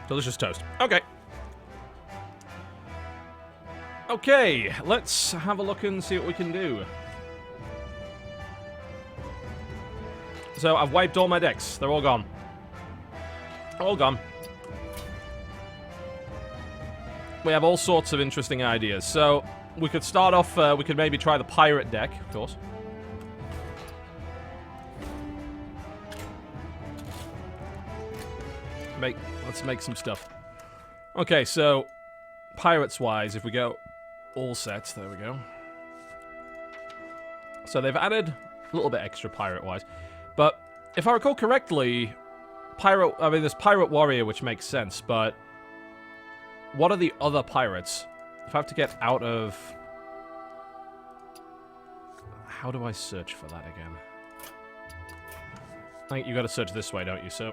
Delicious toast. Okay. Okay, let's have a look and see what we can do. So, I've wiped all my decks. They're all gone. All gone. We have all sorts of interesting ideas. So, we could start off, we could maybe try the pirate deck, of course. Let's make some stuff. Okay, so, pirates-wise, if we go all sets, there we go. So, they've added a little bit extra pirate-wise. But, if I recall correctly, there's Pirate Warrior, which makes sense, but what are the other pirates? If I have to get out of... How do I search for that again? I think you gotta search this way, don't you? So,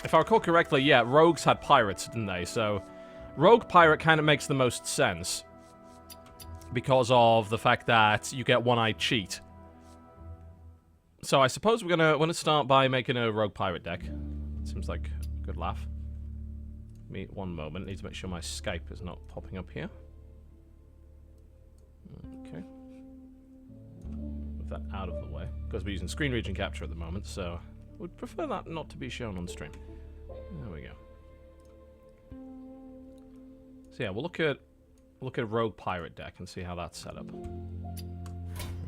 if I recall correctly, yeah, rogues had pirates, didn't they? So, rogue pirate kind of makes the most sense because of the fact that you get one-eyed cheat. So I suppose we're gonna start by making a rogue pirate deck. Seems like a good laugh. Give me one moment. Need to make sure my Skype is not popping up here. Okay. Move that out of the way because we're using screen region capture at the moment, so would prefer that not to be shown on stream. There we go. So yeah, we'll look at rogue pirate deck and see how that's set up.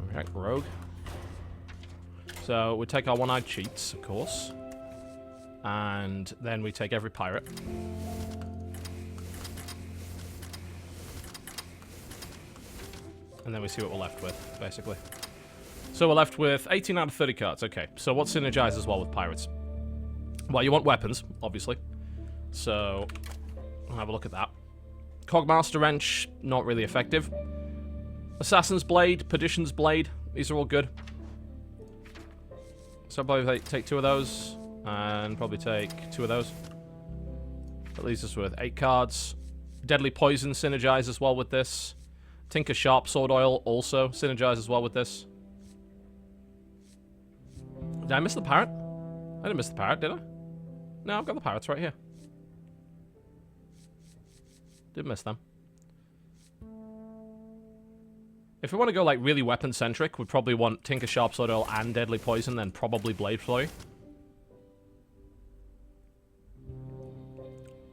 Alright, rogue. So we take our one-eyed cheats, of course, and then we take every pirate. And then we see what we're left with, basically. So we're left with 18 out of 30 cards. Okay, so what synergizes well with pirates? Well, you want weapons, obviously. So, we'll have a look at that. Cogmaster Wrench, not really effective. Assassin's Blade, Perdition's Blade, these are all good. So I'll probably take 2 of those, and probably take 2 of those. That leaves us with 8 cards. Deadly Poison synergizes well with this. Tinker Sharp Sword Oil also synergizes well with this. Did I miss the parrot? I didn't miss the parrot, did I? No, I've got the parrots right here. Did miss them. If we want to go, like, really weapon-centric, we'd probably want Tinker Sharp Sword Oil and Deadly Poison, then probably Blade Flurry.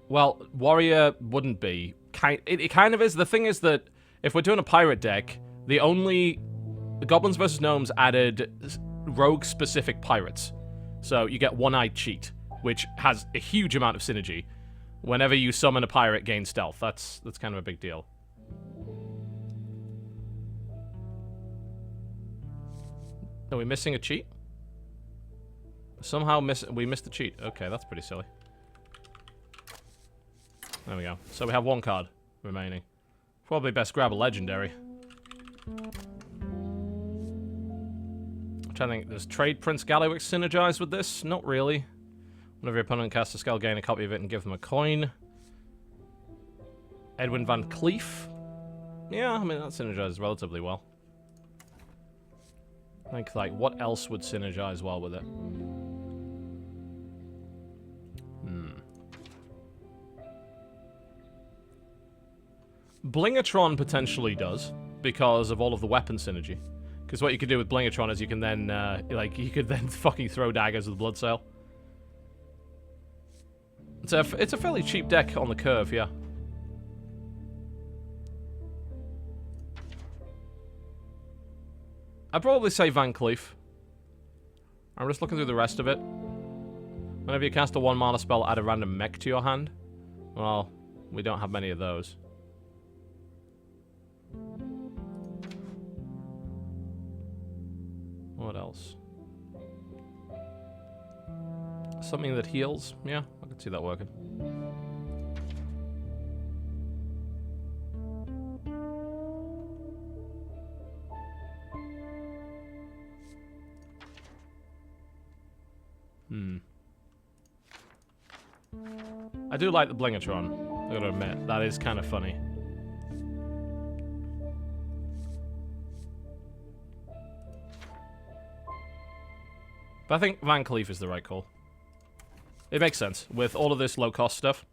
Well, Warrior wouldn't be. It kind of is. The thing is that if we're doing a pirate deck, the Goblins vs. Gnomes added rogue-specific pirates. So you get One-Eyed Cheat, which has a huge amount of synergy. Whenever you summon a pirate, gain stealth. That's kind of a big deal. Are we missing a cheat? Somehow we missed the cheat. Okay, that's pretty silly. There we go. So we have 1 card remaining. Probably best grab a legendary. I'm trying to think. Does Trade Prince Galliwick synergize with this? Not really. Whenever your opponent casts a spell, gain a copy of it and give them a coin. Edwin Van Cleef. Yeah, I mean, that synergizes relatively well. I think, like, what else would synergize well with it? Blingatron potentially does, because of all of the weapon synergy. Because what you could do with Blingatron is you can then, you could then fucking throw daggers with Bloodsail. It's a fairly cheap deck on the curve, yeah. I'd probably say Van Cleef. I'm just looking through the rest of it. Whenever you cast a 1-mana spell, add a random mech to your hand. Well, we don't have many of those. What else? Something that heals? Yeah, I can see that working. I do like the Blingatron, I gotta admit. That is kind of funny. But I think Van Cleef is the right call. It makes sense with all of this low-cost stuff.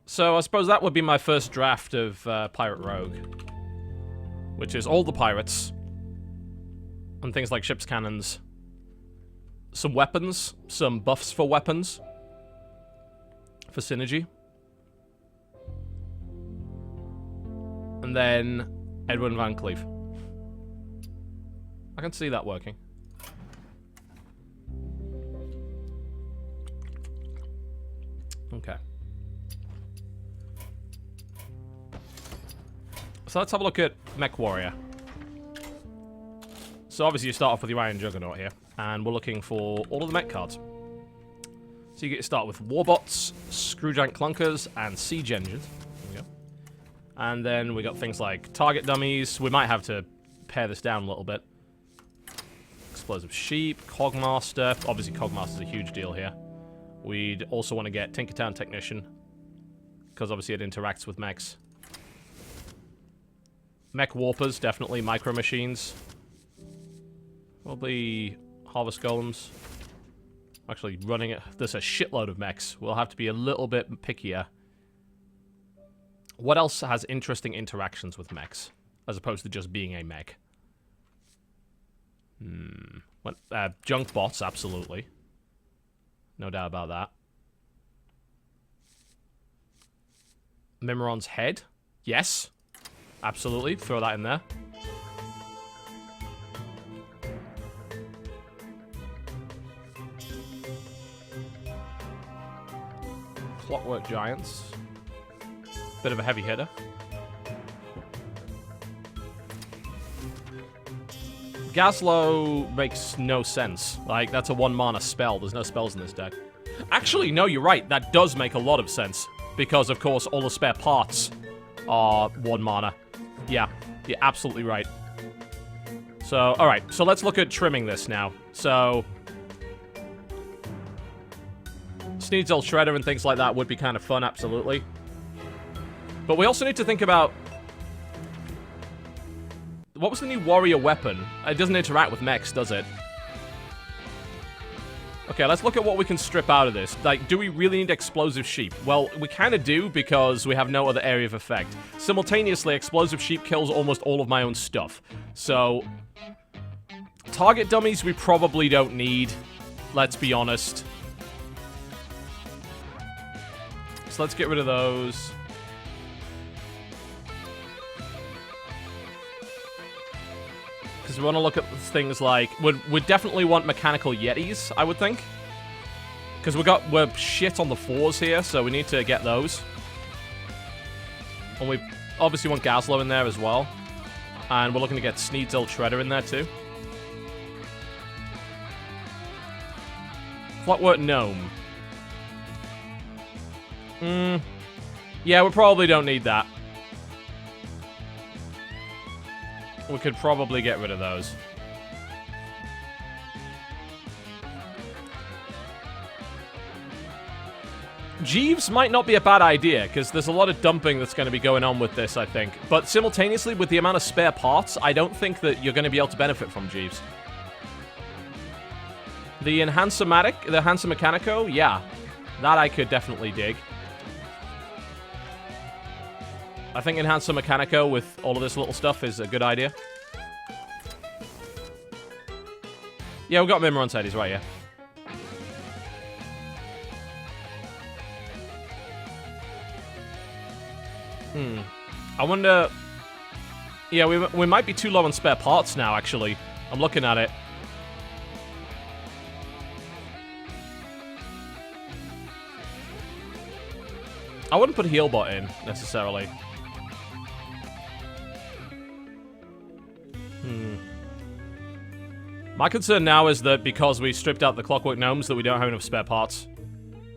So I suppose that would be my first draft of Pirate Rogue. Which is all the pirates. And things like ship's cannons. Some weapons. Some buffs for weapons. For synergy. And then Edwin Van Cleef. I can see that working. Okay. So let's have a look at Mech Warrior. So obviously you start off with your Iron Juggernaut here. And we're looking for all of the mech cards. So you get to start with Warbots, Screwgiant Clunkers, and Siege Engines. There we go. And then we got things like Target Dummies. We might have to pare this down a little bit. Explosive Sheep, Cogmaster. Obviously Cogmaster's a huge deal here. We'd also want to get Tinkertown Technician. Because obviously it interacts with mechs. Mech Warpers, definitely. Micro Machines. Probably Harvest Golems. Actually, running it. There's a shitload of mechs. We'll have to be a little bit pickier. What else has interesting interactions with mechs? As opposed to just being a mech? Junk bots, absolutely. No doubt about that. Mimiron's head? Yes. Absolutely. Throw that in there. Clockwork Giants. Bit of a heavy hitter. Gazlo makes no sense. Like, that's a 1-mana spell. There's no spells in this deck. Actually, no, you're right. That does make a lot of sense. Because, of course, all the spare parts are 1 mana. Yeah, you're absolutely right. So, alright. So let's look at trimming this now. So, Sneasel Shredder and things like that would be kind of fun, absolutely. But we also need to think about... What was the new warrior weapon? It doesn't interact with mechs, does it? Okay, let's look at what we can strip out of this. Like, do we really need Explosive Sheep? Well, we kind of do because we have no other area of effect. Simultaneously, Explosive Sheep kills almost all of my own stuff. So, Target Dummies we probably don't need. Let's be honest. So let's get rid of those. Because we want to look at things like... We'd definitely want Mechanical Yetis, I would think. Because we're shit on the 4s here, so we need to get those. And we obviously want Gazlo in there as well. And we're looking to get Sneasel Shredder in there too. Clockwork Gnome. Yeah, we probably don't need that. We could probably get rid of those. Jeeves might not be a bad idea, because there's a lot of dumping that's going to be going on with this, I think. But simultaneously, with the amount of spare parts, I don't think that you're going to be able to benefit from Jeeves. The Enhancer-matic, the Enhancer Mechanico, yeah. That I could definitely dig. I think Enhancer Mechanico with all of this little stuff is a good idea. Yeah, we've got Mimiron's head, he's right here. I wonder... Yeah, we might be too low on spare parts now, actually. I'm looking at it. I wouldn't put Healbot in, necessarily. My concern now is that because we stripped out the Clockwork Gnomes that we don't have enough spare parts.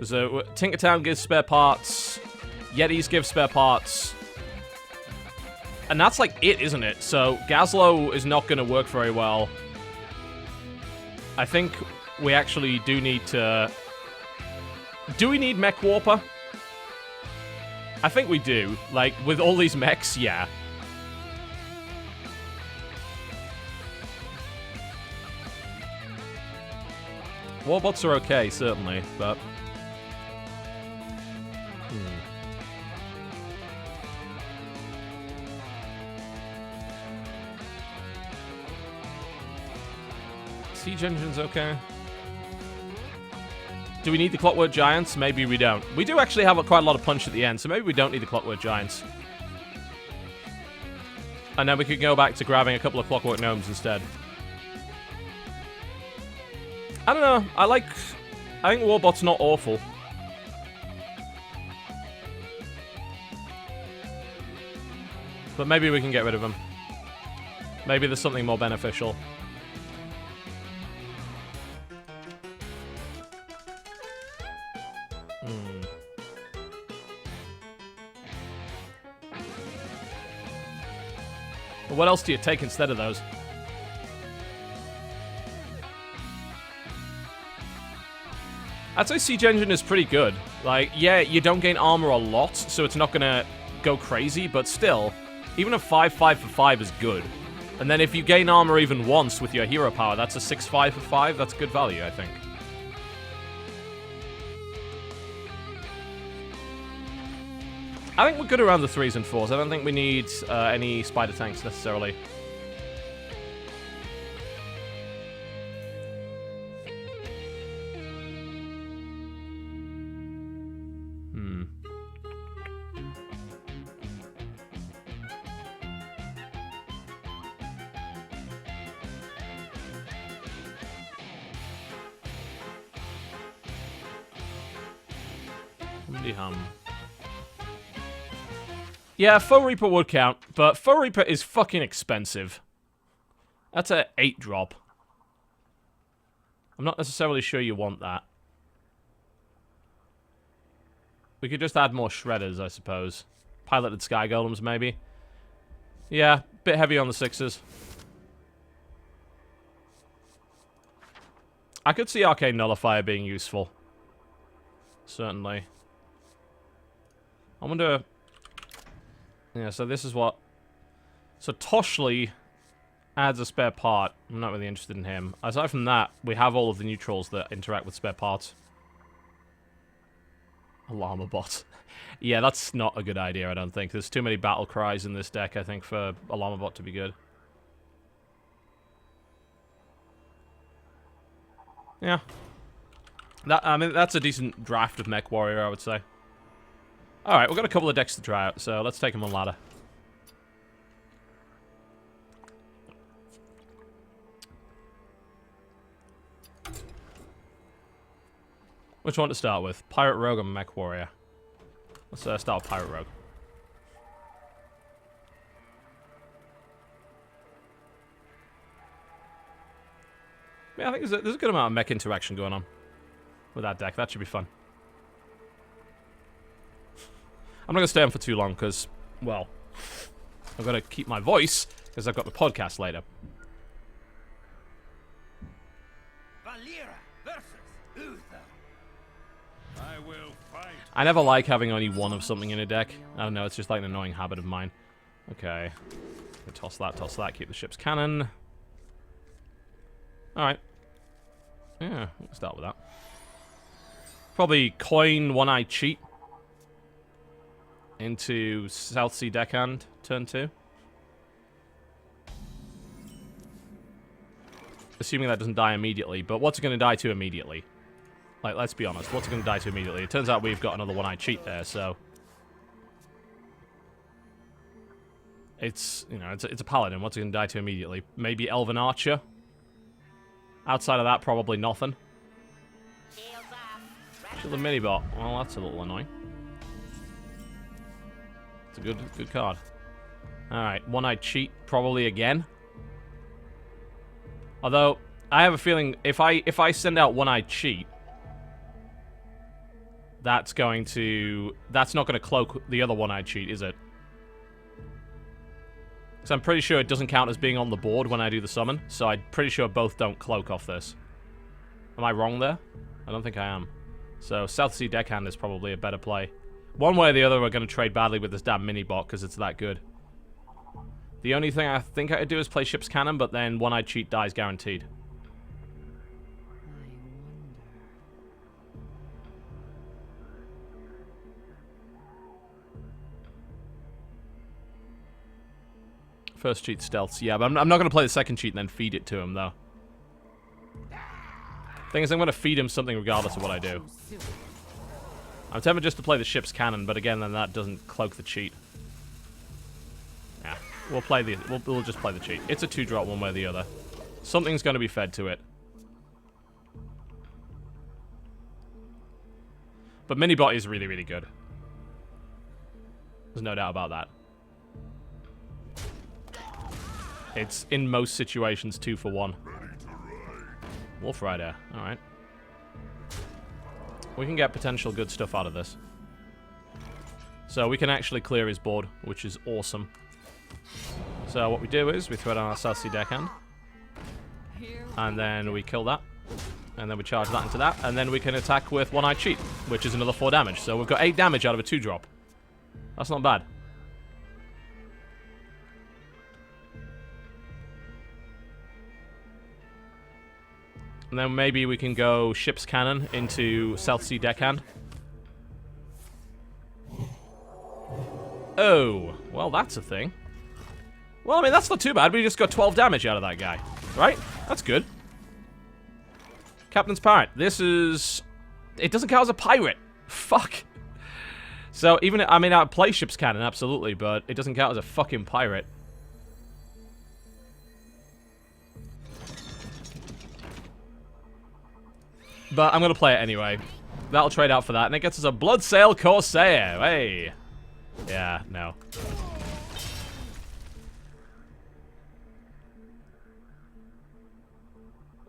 So Tinkertown gives spare parts, Yetis give spare parts, and that's like it, isn't it? So Gazlo is not going to work very well. I think we actually do need to... Do we need Mech Warper? I think we do. Like, with all these mechs, yeah. Warbots are okay, certainly, but... Siege Engine's okay. Do we need the Clockwork Giants? Maybe we don't. We do actually have quite a lot of punch at the end, so maybe we don't need the Clockwork Giants. And then we could go back to grabbing a couple of Clockwork Gnomes instead. I don't know. I think Warbot's not awful. But maybe we can get rid of him. Maybe there's something more beneficial. But what else do you take instead of those? I'd say Siege Engine is pretty good. Like, yeah, you don't gain armor a lot, so it's not gonna go crazy, but still, even a 5/5 for 5 is good. And then if you gain armor even once with your hero power, that's a 6/5 for 5. That's good value, I think. I think we're good around the 3s and 4s. I don't think we need any spider tanks necessarily. Yeah, Foe Reaper would count, but Foe Reaper is fucking expensive. That's a 8 drop. I'm not necessarily sure you want that. We could just add more shredders, I suppose. Piloted Sky Golems, maybe. Yeah, bit heavy on the 6s. I could see Arcane Nullifier being useful. Certainly. I wonder... Yeah, so this is what... So Toshley adds a spare part. I'm not really interested in him. Aside from that, we have all of the neutrals that interact with spare parts. A llama bot. Yeah, that's not a good idea, I don't think. There's too many battle cries in this deck, I think, for a llama bot to be good. Yeah. I mean, that's a decent draft of Mech Warrior, I would say. Alright, we've got a couple of decks to try out, so let's take them on ladder. Which one to start with? Pirate Rogue or Mech Warrior? Let's start with Pirate Rogue. Yeah, I think there's a good amount of mech interaction going on with that deck. That should be fun. I'm not going to stay on for too long because, well, I've got to keep my voice because I've got the podcast later. I never like having only one of something in a deck. I don't know, it's just like an annoying habit of mine. Okay. Toss that, keep the ship's cannon. Alright. Yeah, we'll start with that. Probably coin One-Eye Cheat into South Sea Deckhand, turn 2. Assuming that doesn't die immediately, but what's it going to die to immediately? Like, let's be honest, what's it going to die to immediately? It turns out we've got another One-Eye Cheat there, so... It's, you know, it's a Paladin. What's it going to die to immediately? Maybe Elven Archer? Outside of that, probably nothing. Kill the mini-bot. Well, that's a little annoying. It's a good card. Alright, One-Eye Cheat probably again. Although, I have a feeling if I send out One-Eye Cheat, that's not going to cloak the other One-Eye Cheat, is it? Because I'm pretty sure it doesn't count as being on the board when I do the summon, so I'm pretty sure both don't cloak off this. Am I wrong there? I don't think I am. So South Sea Deckhand is probably a better play. One way or the other, we're going to trade badly with this damn mini-bot because it's that good. The only thing I think I could do is play Ship's Cannon, but then One-Eye Cheat dies guaranteed. First cheat stealths. Yeah, but I'm not going to play the second cheat and then feed it to him, though. Thing is, I'm going to feed him something regardless of what I do. I'm tempted just to play the ship's cannon, but again, then that doesn't cloak the cheat. Yeah, we'll just play the cheat. It's a 2-drop one way or the other. Something's going to be fed to it. But Minibot is really, really good. There's no doubt about that. It's, in most situations, 2 for 1. Wolf Rider. Alright. We can get potential good stuff out of this. So we can actually clear his board, which is awesome. So what we do is we throw down our South Sea Deckhand. And then we kill that. And then we charge that into that. And then we can attack with One-Eye Cheat, which is another 4 damage. So we've got 8 damage out of a 2-drop. That's not bad. And then maybe we can go Ship's Cannon into South Sea Deckhand. Oh, well, that's a thing. Well, I mean, that's not too bad. We just got 12 damage out of that guy. Right? That's good. Captain's Pirate. This is... It doesn't count as a pirate. Fuck. So, even... I mean, I'd play Ship's Cannon, absolutely, but it doesn't count as a fucking pirate. But I'm going to play it anyway. That'll trade out for that. And it gets us a Bloodsail Corsair. Hey. Yeah, no.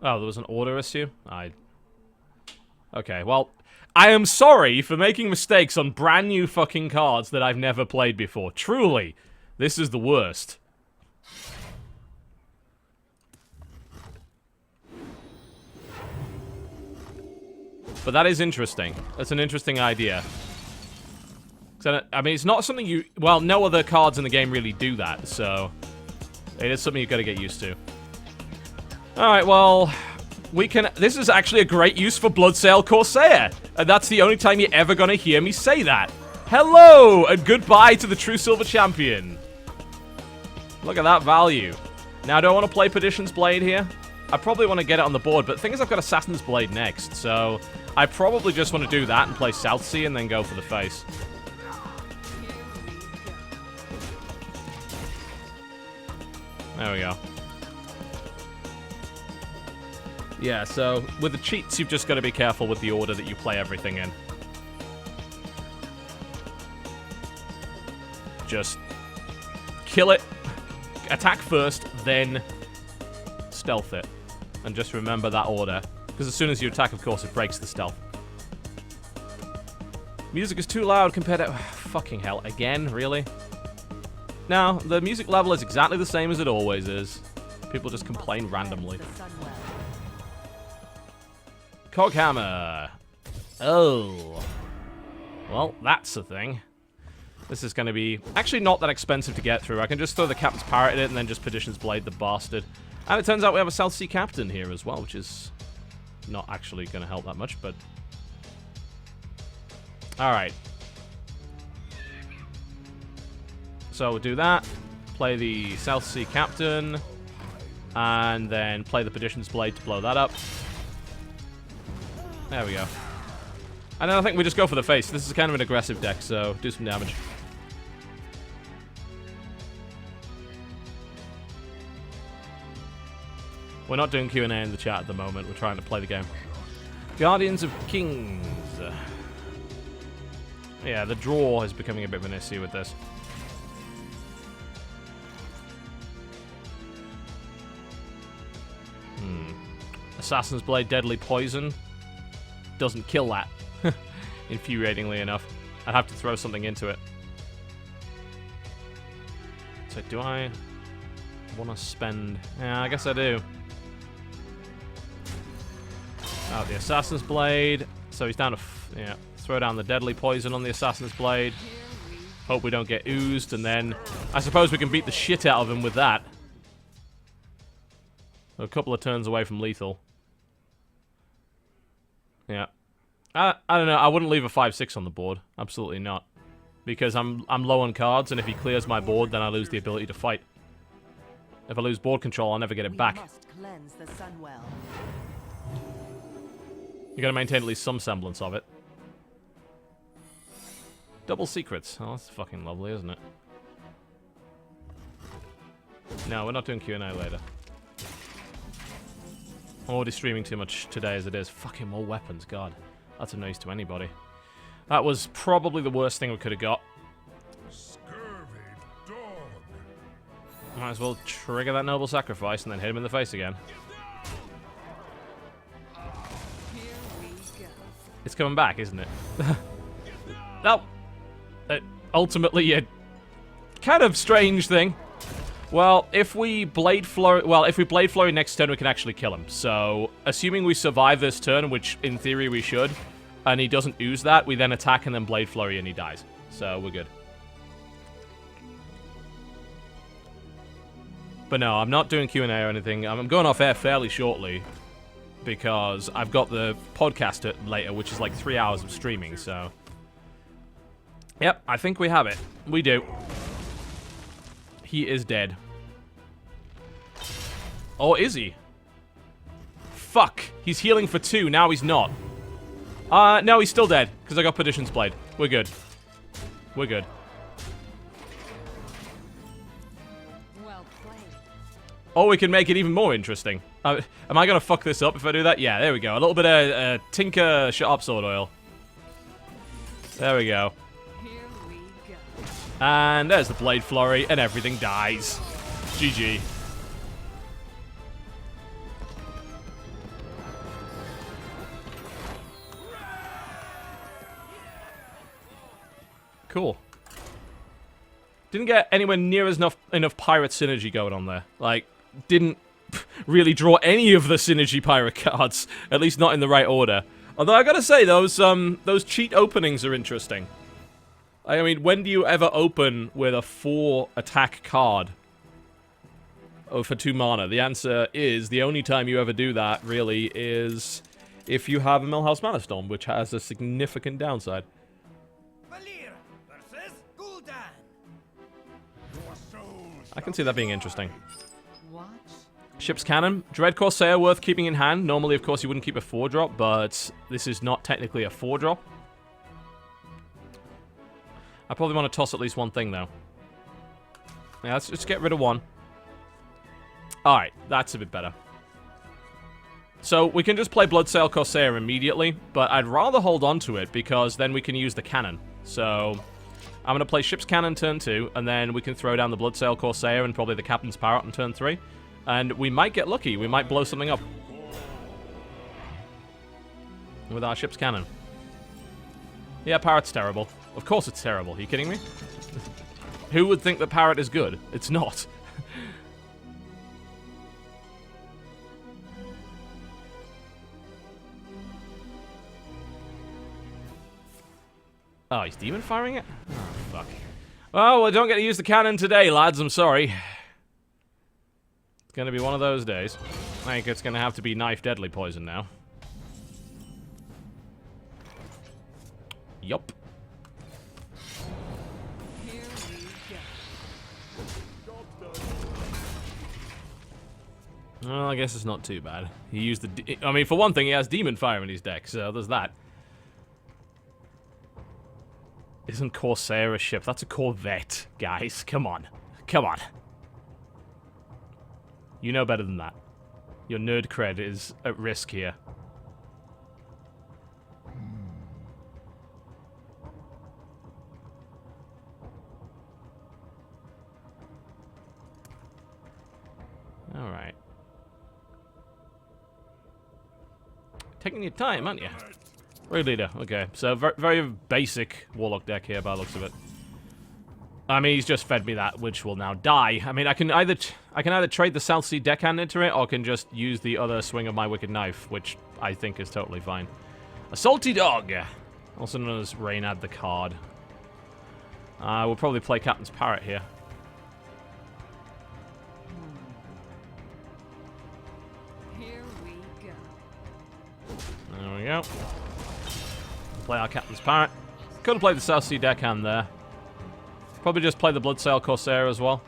Oh, there was an order issue? Okay, well, I am sorry for making mistakes on brand new fucking cards that I've never played before. Truly, this is the worst. But that is interesting. That's an interesting idea. So, I mean, it's not something you... Well, no other cards in the game really do that, so... It is something you've got to get used to. Alright, well... We can... This is actually a great use for Bloodsail Corsair. And that's the only time you're ever going to hear me say that. Hello, and goodbye to the true Silver Champion. Look at that value. Now, do I want to play Perdition's Blade here? I probably want to get it on the board, but the thing is I've got Assassin's Blade next, so... I probably just want to do that and play South Sea and then go for the face. There we go. Yeah, so with the cheats, you've just got to be careful with the order that you play everything in. Just kill it, attack first, then stealth it. And just remember that order. Because as soon as you attack, of course, it breaks the stealth. Music is too loud compared to... fucking hell. Again? Really? No, the music level is exactly the same as it always is. People just complain randomly. Coghammer. Oh. Well, that's a thing. This is going to be actually not that expensive to get through. I can just throw the Captain's Pirate in it and then just Perdition's Blade the bastard. And it turns out we have a South Sea Captain here as well, which is... not actually going to help that much, but... Alright. So we'll do that. Play the South Sea Captain. And then play the Perdition's Blade to blow that up. There we go. And then I think we just go for the face. This is kind of an aggressive deck, so do some damage. We're not doing Q&A in the chat at the moment. We're trying to play the game. Guardians of Kings. Yeah, the draw is becoming a bit of an issue with this. Assassin's Blade Deadly Poison. Doesn't kill that. Infuriatingly enough. I'd have to throw something into it. So do I want to spend... Yeah, I guess I do. Oh, the Assassin's Blade. So he's down to... yeah, throw down the Deadly Poison on the Assassin's Blade. Hope we don't get oozed, and then... I suppose we can beat the shit out of him with that. A couple of turns away from lethal. Yeah. I don't know. I wouldn't leave a 5-6 on the board. Absolutely not. Because I'm low on cards, and if he clears my board, then I lose the ability to fight. If I lose board control, I'll never get it back. Must cleanse the sun well. You gotta maintain at least some semblance of it. Double secrets. Oh, that's fucking lovely, isn't it? No, we're not doing Q&A later. I'm already streaming too much today as it is. Fucking more weapons, god. That's a noise to anybody. That was probably the worst thing we could have got. Scurvy dog. Might as well trigger that noble sacrifice and then hit him in the face again. Here we go. It's coming back, isn't it? No. Ultimately, a kind of strange thing. Well, if we Blade Flurry next turn, we can actually kill him. So, assuming we survive this turn, which in theory we should, and he doesn't ooze that, we then attack and then Blade Flurry and he dies. So, we're good. But no, I'm not doing Q&A or anything. I'm going off air fairly shortly because I've got the podcast later, which is like 3 hours of streaming, so... Yep, I think we have it. We do. He is dead. Or is he? Fuck. He's healing for 2. Now he's not. No, he's still dead. Because I got Perdition's Blade. We're good. We're good. Well played. Or we can make it even more interesting. Am I going to fuck this up if I do that? Yeah, there we go. A little bit of Tinker Shut Up Sword Oil. There we go. Here we go. And there's the Blade Flurry, and everything dies. GG. Cool. Didn't get anywhere near enough pirate synergy going on there. Like, didn't really draw any of the synergy pirate cards, at least not in the right order. Although I gotta say, those cheat openings are interesting. I mean, when do you ever open with a 4 attack card? Oh, for 2 mana. The answer is, the only time you ever do that, really, is if you have a Millhouse Mana Storm, which has a significant downside. I can see that being interesting. Watch. Ship's Cannon. Dread Corsair worth keeping in hand. Normally, of course, you wouldn't keep a 4-drop, but this is not technically a 4-drop. I probably want to toss at least one thing, though. Yeah, let's just get rid of 1. Alright, that's a bit better. So, we can just play Bloodsail Corsair immediately, but I'd rather hold on to it, because then we can use the cannon. So, I'm going to play Ship's Cannon turn 2, and then we can throw down the Bloodsail Corsair and probably the Captain's Parrot on turn 3. And we might get lucky. We might blow something up with our Ship's Cannon. Yeah, Parrot's terrible. Of course it's terrible. Are you kidding me? Who would think that Parrot is good? It's not. Oh, he's demon firing it? Oh, fuck. Well, we don't get to use the cannon today, lads. I'm sorry. It's gonna be one of those days. I think it's gonna have to be knife deadly poison now. Yup. Here we go. Well, I guess it's not too bad. He used the... I mean, for one thing, he has demon fire in his deck, so there's that. Isn't Corsair a ship? That's a Corvette, guys. Come on. Come on. You know better than that. Your nerd cred is at risk here. Alright. Taking your time, aren't you? Road Leader, okay. So, very basic Warlock deck here by the looks of it. I mean, he's just fed me that, which will now die. I mean, I can either trade the South Sea Deckhand into it, or I can just use the other swing of my Wicked Knife, which I think is totally fine. A Salty Dog! Also known as Reynad the card. We'll probably play Captain's Parrot here. Here we go. There we go. Play our Captain's Parrot. Could have played the South Sea Deckhand there. Probably just play the Bloodsail Corsair as well.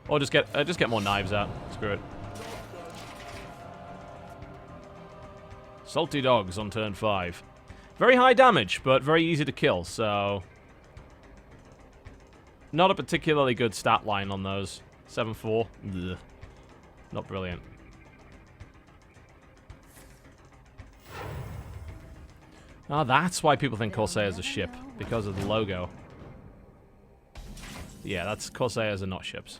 Or just get more knives out. Screw it. Salty dogs on turn 5. Very high damage, but very easy to kill, so... Not a particularly good stat line on those. 7-4. Ugh. Not brilliant. Ah, that's why people think Corsairs are ship. Because of the logo. Yeah, that's Corsairs are not ships.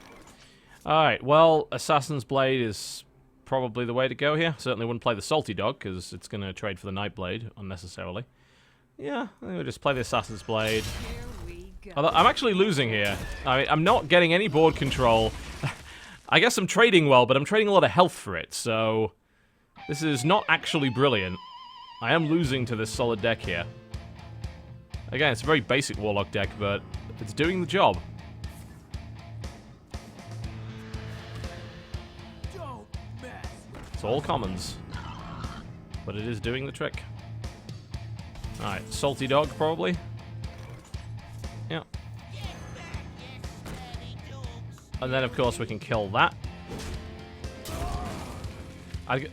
Alright, well, Assassin's Blade is probably the way to go here. Certainly wouldn't play the Salty Dog, because it's going to trade for the Nightblade unnecessarily. Yeah, I think we'll just play the Assassin's Blade. Although, I'm actually losing here. I'm not getting any board control. I guess I'm trading well, but I'm trading a lot of health for it, so... This is not actually brilliant. I am losing to this solid deck here. Again, it's a very basic Warlock deck, but it's doing the job. It's all commons. But it is doing the trick. Alright, Salty Dog, probably. Yeah. And then, of course, we can kill that.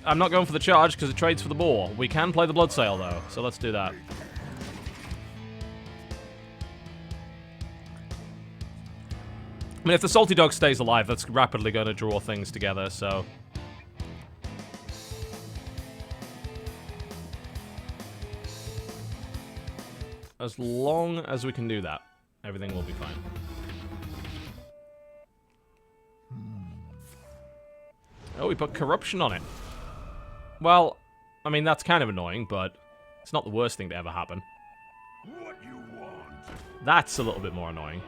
I'm not going for the charge because it trades for the boar. We can play the Bloodsail, though, so let's do that. I mean, if the Salty Dog stays alive, that's rapidly going to draw things together, so... As long as we can do that, everything will be fine. Oh, we put Corruption on it. Well, I mean, that's kind of annoying, but it's not the worst thing to ever happen. What you want? That's a little bit more annoying.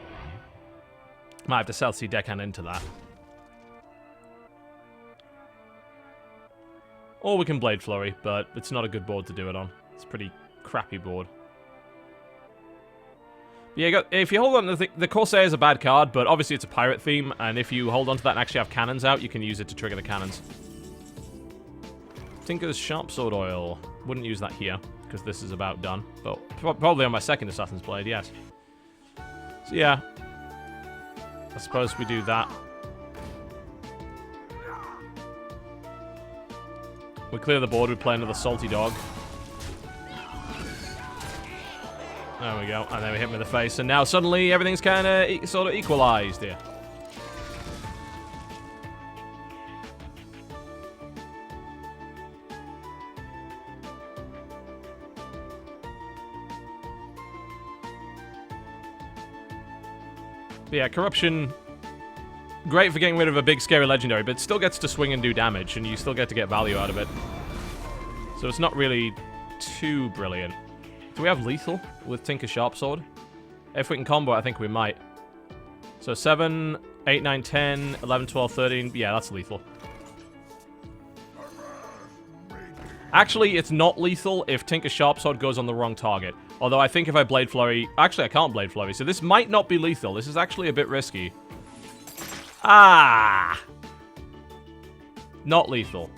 Might have to South Sea Deckhand into that. Or we can Blade Flurry, but it's not a good board to do it on. It's a pretty crappy board. Yeah, if you hold on to the Corsair is a bad card, but obviously it's a pirate theme, and if you hold on to that and actually have cannons out, you can use it to trigger the cannons. Tinker's Sharp Sword Oil. Wouldn't use that here, because this is about done. But probably on my second Assassin's Blade, yes. So yeah. I suppose we do that. We clear the board, we play another Salty Dog. There we go, and then we hit him in the face, and now suddenly everything's kind of sort of equalized here. But yeah, Corruption, great for getting rid of a big scary legendary, but it still gets to swing and do damage, and you still get to get value out of it. So it's not really too brilliant. Do we have lethal with Tinker Sharpsword? If we can combo, I think we might. So 7, 8, 9, 10, 11, 12, 13. Yeah, that's lethal. Actually, it's not lethal if Tinker Sharpsword goes on the wrong target. Although I think if I Blade Flurry... Actually, I can't Blade Flurry, so this might not be lethal. This is actually a bit risky. Ah! Not lethal.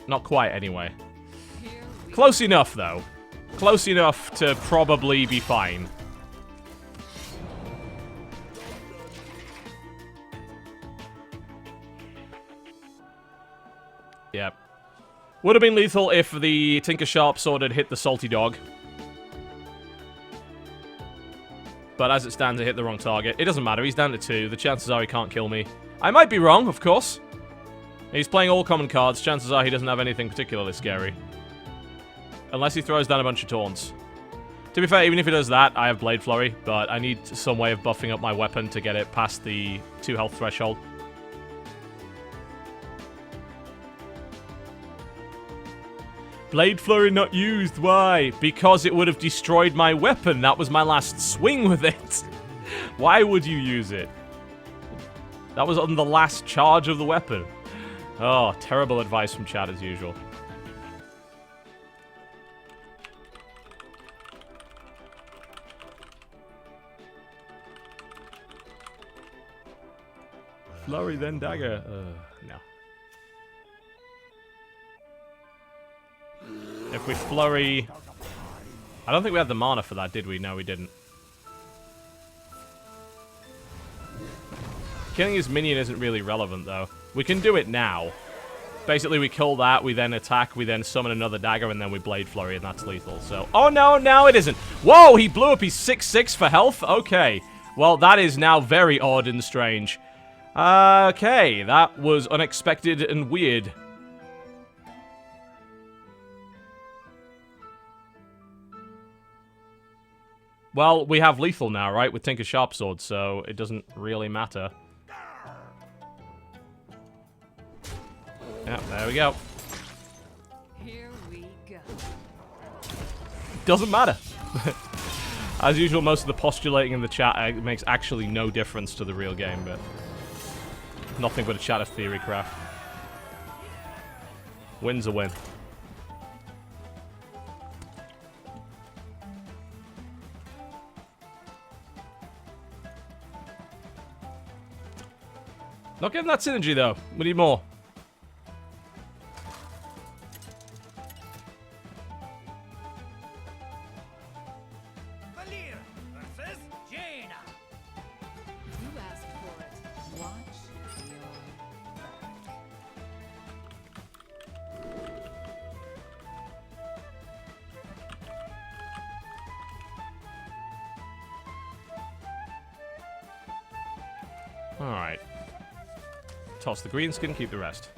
Not quite, anyway. Close enough, though. Close enough to probably be fine. Yep. Would have been lethal if the Tinker Sharpsword had hit the Salty Dog. But as it stands, it hit the wrong target. It doesn't matter, he's down to 2. The chances are he can't kill me. I might be wrong, of course. He's playing all common cards. Chances are he doesn't have anything particularly scary. Unless he throws down a bunch of taunts. To be fair, even if he does that, I have Blade Flurry, but I need some way of buffing up my weapon to get it past the 2 health threshold. Blade Flurry not used, why? Because it would have destroyed my weapon. That was my last swing with it. Why would you use it? That was on the last charge of the weapon. Oh, terrible advice from chat as usual. Flurry, then dagger. No. If we flurry... I don't think we had the mana for that, did we? No, we didn't. Killing his minion isn't really relevant, though. We can do it now. Basically, we kill that, we then attack, we then summon another dagger, and then we Blade Flurry, and that's lethal. So, oh no, now it isn't. Whoa, he blew up his 6/6 for health? Okay. Well, that is now very odd and strange. Okay, that was unexpected and weird. Well, we have lethal now, right, with Tinker Sharpsword, so it doesn't really matter. Yeah, there we go. Here we go. Doesn't matter. As usual, most of the postulating in the chat makes actually no difference to the real game, but nothing but a chat of theory craft. Win's a win. Not getting that synergy, though. We need more. You asked for it. Watch your back. Alright. Toss the green skin, keep the rest.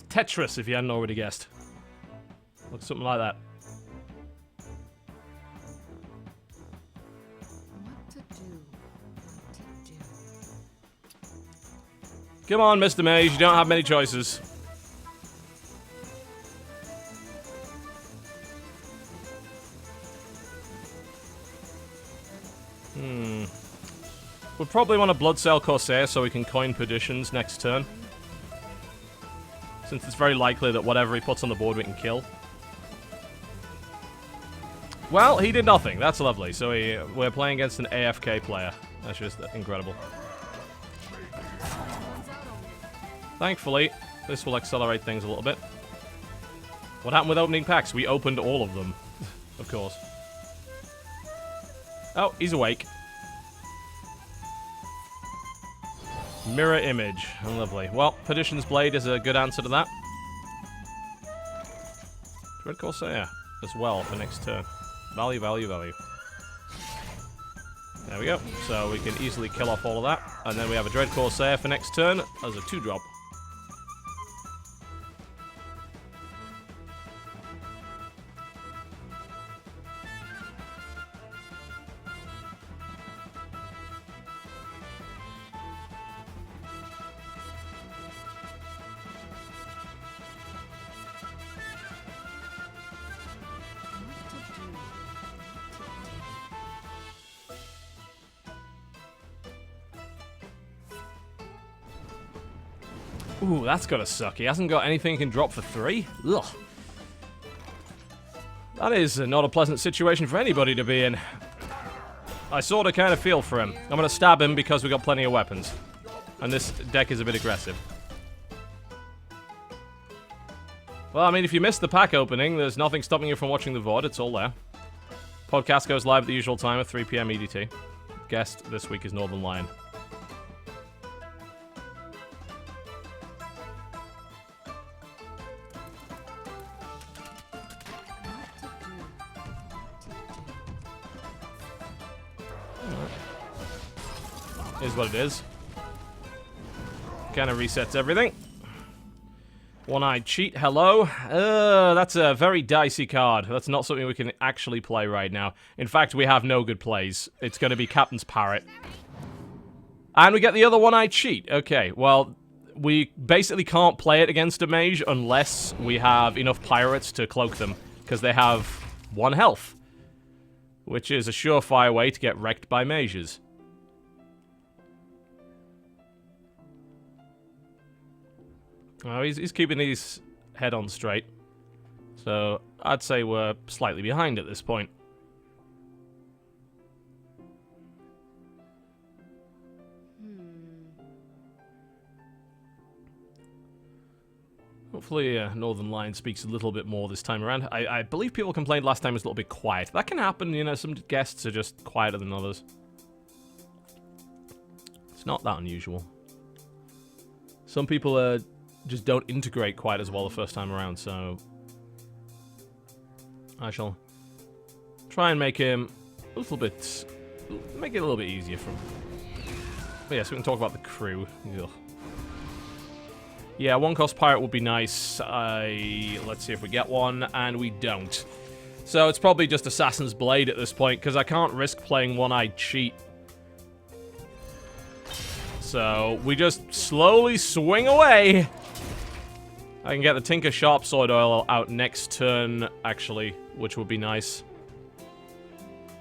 Tetris, if you hadn't already guessed. Looks something like that. What to do? What to do? Come on, Mr. Maze, you don't have many choices. We'll probably want a Blood Cell Corsair so we can coin Perditions next turn. Since it's very likely that whatever he puts on the board we can kill. Well, he did nothing. That's lovely. So we're playing against an AFK player. That's just incredible. Thankfully, this will accelerate things a little bit. What happened with opening packs? We opened all of them. Of course. Oh, he's awake. Mirror image. Lovely. Well, Perdition's Blade is a good answer to that. Dread Corsair as well for next turn. Value, value, value. There we go. So we can easily kill off all of that. And then we have a Dread Corsair for next turn as a 2-drop. Ooh, that's gotta suck. He hasn't got anything he can drop for 3? Ugh. That is not a pleasant situation for anybody to be in. I sort of kind of feel for him. I'm gonna stab him because we got plenty of weapons. And this deck is a bit aggressive. Well, I mean, if you missed the pack opening, there's nothing stopping you from watching the VOD. It's all there. Podcast goes live at the usual time at 3 PM EDT. Guest this week is Northern Lion. Is what it is. Kind of resets everything. One-Eyed Cheat, hello. That's a very dicey card. That's not something we can actually play right now. In fact, we have no good plays. It's going to be Captain's Parrot. And we get the other One-Eyed Cheat. Okay, well, We basically can't play it against a mage unless we have enough pirates to cloak them, because they have 1 health, which is a surefire way to get wrecked by mages. Oh, he's keeping his head on straight, so I'd say we're slightly behind at this point. Hopefully, Northern Lion speaks a little bit more this time around. I believe people complained last time it was a little bit quiet. That can happen, you know, some guests are just quieter than others. It's not that unusual. Some people just don't integrate quite as well the first time around, so... I shall try and make him a little bit... make it a little bit easier for him. But yeah, so we can talk about the crew. Ugh. Yeah, 1-cost pirate would be nice. Let's see if we get one, and we don't. So it's probably just Assassin's Blade at this point, because I can't risk playing One-Eyed Cheat. So we just slowly swing away. I can get the Tinker Sharp Sword Oil out next turn, actually, which would be nice.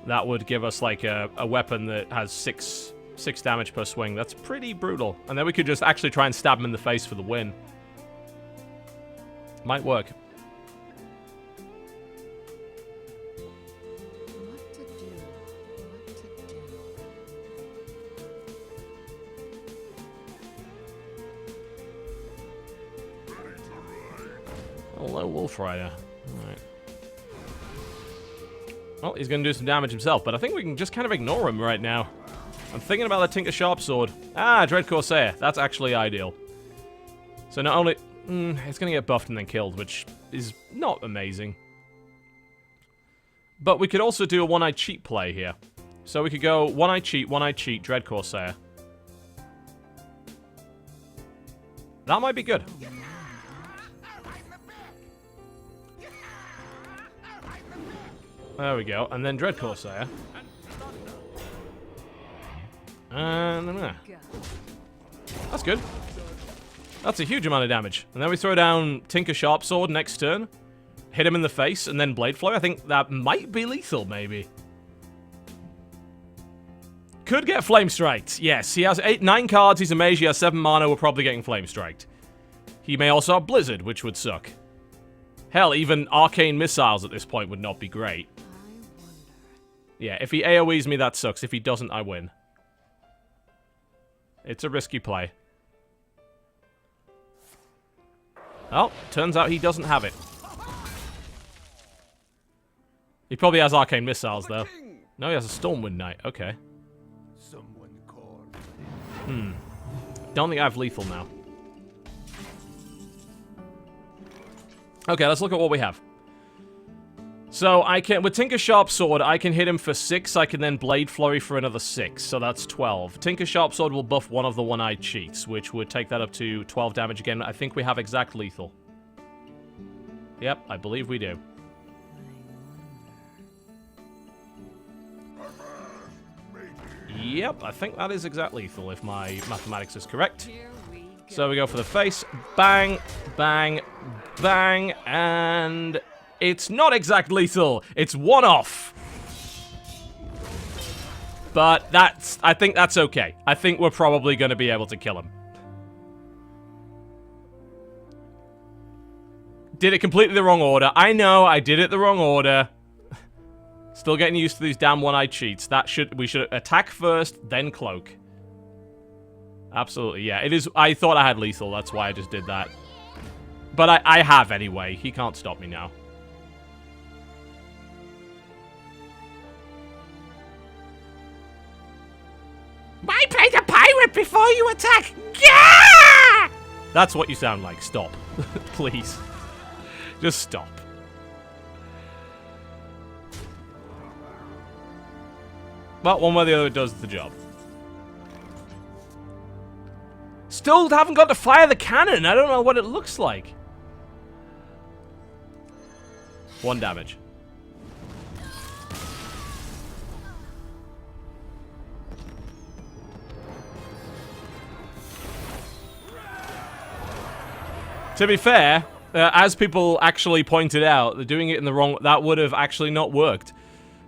That would give us, like, a weapon that has 6 damage per swing. That's pretty brutal. And then we could just actually try and stab him in the face for the win. Might work. What to do? What to do? Hello, Wolf Rider. Alright. Well, he's going to do some damage himself, but I think we can just kind of ignore him right now. I'm thinking about the Tinker Sharp Sword. Ah, Dread Corsair. That's actually ideal. So not only... it's going to get buffed and then killed, which is not amazing. But we could also do a One-Eyed Cheat play here. So we could go One-Eyed Cheat, Dread Corsair. That might be good. There we go. And then Dread Corsair. And that's good. That's a huge amount of damage. And then we throw down Tinker Sharp Sword next turn. Hit him in the face, and then Blade Flurry. I think that might be lethal, maybe. Could get Flame Striked. Yes, he has 9 cards. He's a mage. He has 7 mana. We're probably getting Flame Striked. He may also have Blizzard, which would suck. Hell, even Arcane Missiles at this point would not be great. Yeah, if he AoEs me, that sucks. If he doesn't, I win. It's a risky play. Oh, turns out he doesn't have it. He probably has Arcane Missiles, though. No, he has a Stormwind Knight. Okay. Someone called. Don't think I have lethal now. Okay, let's look at what we have. So, I can, with Tinker Sharp Sword, I can hit him for 6, I can then Blade Flurry for another 6, so that's 12. Tinker Sharp Sword will buff one of the One-Eyed Cheats, which would take that up to 12 damage again. I think we have exact lethal. Yep, I believe we do. Yep, I think that is exact lethal, if my mathematics is correct. So we go for the face, bang, bang, bang, and... it's not exact lethal. It's one-off. But I think that's okay. I think we're probably going to be able to kill him. Did it completely the wrong order. I know, I did it the wrong order. Still getting used to these damn One-Eyed Cheats. We should attack first, then cloak. Absolutely, yeah. It is. I thought I had lethal, that's why I just did that. But I have anyway. He can't stop me now. Why play the pirate before you attack? Yeah! That's what you sound like. Stop. Please. Just stop. But one way or the other, it does the job. Still haven't got to fire the cannon. I don't know what it looks like. 1 damage. To be fair, as people actually pointed out, they're doing it in the wrong... That would have actually not worked.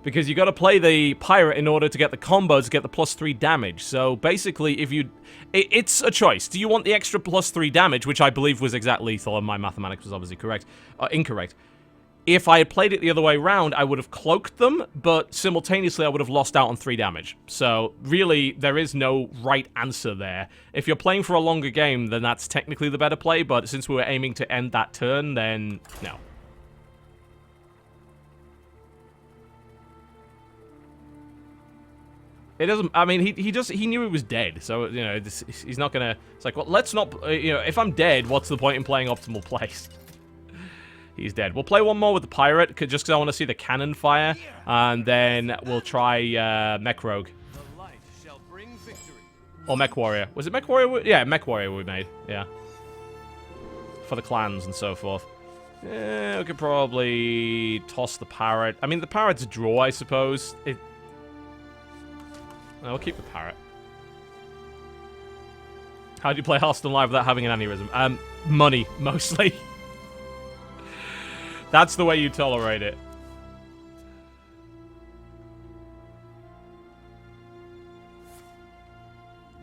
Because you got to play the pirate in order to get the combos to get the +3 damage. So basically, if you... It's a choice. Do you want the extra +3 damage, which I believe was exact lethal, and my mathematics was obviously correct, incorrect. If I had played it the other way around, I would have cloaked them, but simultaneously I would have lost out on 3 damage. So, really, there is no right answer there. If you're playing for a longer game, then that's technically the better play, but since we were aiming to end that turn, then no. It doesn't, I mean, he knew he was dead, so, you know, he's not gonna, it's like, well, let's not, you know, if I'm dead, what's the point in playing optimal place? He's dead. We'll play one more with the pirate, just because I want to see the cannon fire, and then we'll try Mech Rogue. Or Mech Warrior. Was it Mech Warrior? Yeah, Mech Warrior we made, yeah. For the clans and so forth. Yeah, we could probably toss the parrot. I mean, the parrot's a draw, I suppose. No, we'll keep the parrot. How do you play Hearthstone Live without having an aneurysm? Money, mostly. That's the way you tolerate it.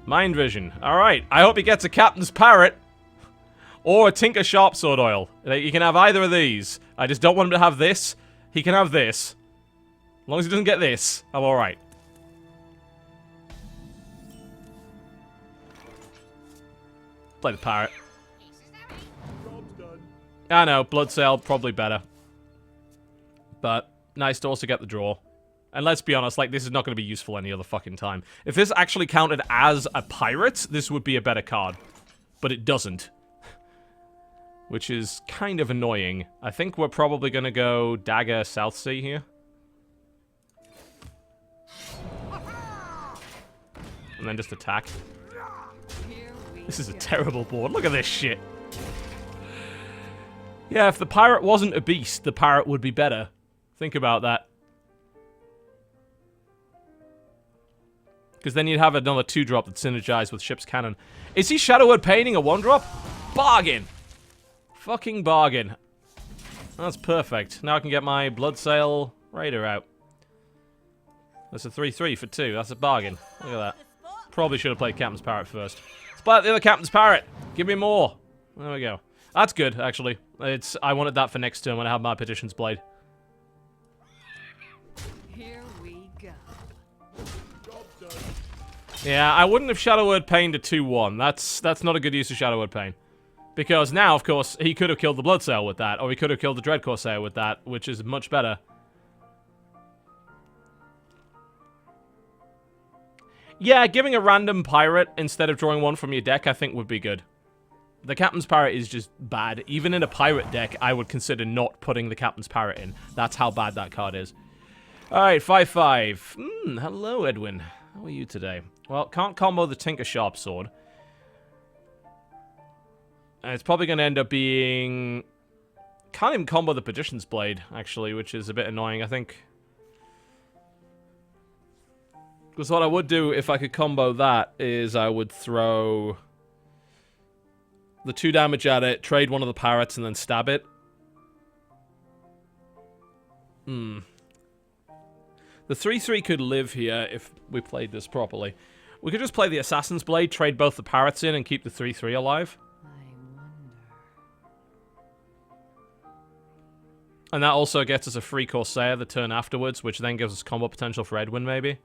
Mind Vision. Alright, I hope he gets a Captain's Parrot. Or a Tinker Sharpsword Oil. You can have either of these. I just don't want him to have this. He can have this. As long as he doesn't get this, I'm alright. Play the parrot. I know, Blood Sail, probably better. But, nice to also get the draw. And let's be honest, like, this is not going to be useful any other fucking time. If this actually counted as a pirate, this would be a better card. But it doesn't. Which is kind of annoying. I think we're probably going to go Dagger Southsea here. And then just attack. This is a terrible board. Look at this shit. Yeah, if the pirate wasn't a beast, the parrot would be better. Think about that. Because then you'd have another 2-drop that synergized with Ship's Cannon. Is he Shadowword Painting a 1-drop? Bargain! Fucking bargain. That's perfect. Now I can get my Bloodsail Raider out. That's a 3-3 for 2. That's a bargain. Look at that. Probably should have played Captain's Parrot first. Let's play out the other Captain's Parrot. Give me more. There we go. That's good, actually. I wanted that for next turn when I have my Petition's Blade. Here we go. Yeah, I wouldn't have Shadowword Pained a 2-1. That's not a good use of Shadowword Pain. Because now, of course, he could have killed the Bloodsail with that, or he could have killed the Dread Corsair with that, which is much better. Yeah, giving a random pirate instead of drawing one from your deck, I think would be good. The Captain's Parrot is just bad. Even in a pirate deck, I would consider not putting the Captain's Parrot in. That's how bad that card is. Alright, 5-5. Hello, Edwin. How are you today? Well, can't combo the Tinker Sharpsword. And it's probably going to end up being... Can't even combo the Petition's Blade, actually, which is a bit annoying, I think. Because what I would do if I could combo that is I would throw the 2 damage at it, trade one of the parrots, and then stab it. The 3-3 could live here if we played this properly. We could just play the Assassin's Blade, trade both the parrots in, and keep the 3-3 alive. I wonder. And that also gets us a free Corsair the turn afterwards, which then gives us combo potential for Edwin, maybe.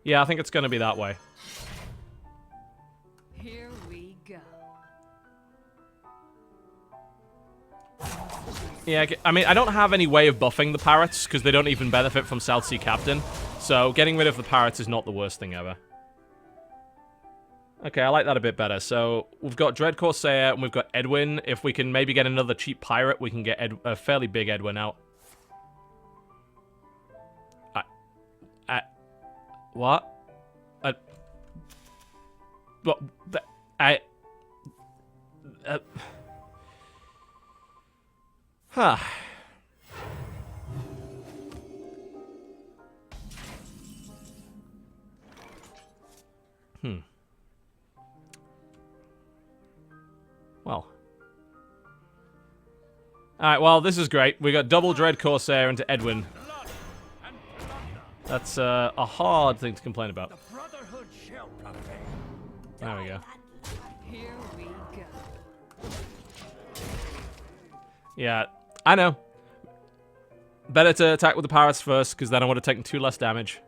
Yeah, I think it's going to be that way. Here we go. Yeah, I mean, I don't have any way of buffing the parrots, because they don't even benefit from Southsea Captain. So, getting rid of the parrots is not the worst thing ever. Okay, I like that a bit better. So, we've got Dread Corsair, and we've got Edwin. If we can maybe get another cheap pirate, we can get a fairly big Edwin out. What? What? Huh. Well. Alright, well, this is great. We got double Dread Corsair into Edwin. That's a hard thing to complain about. The Brotherhood shall prevail. There we go. Here we go. Yeah, I know. Better to attack with the pirates first, because then I would have taken 2 less damage.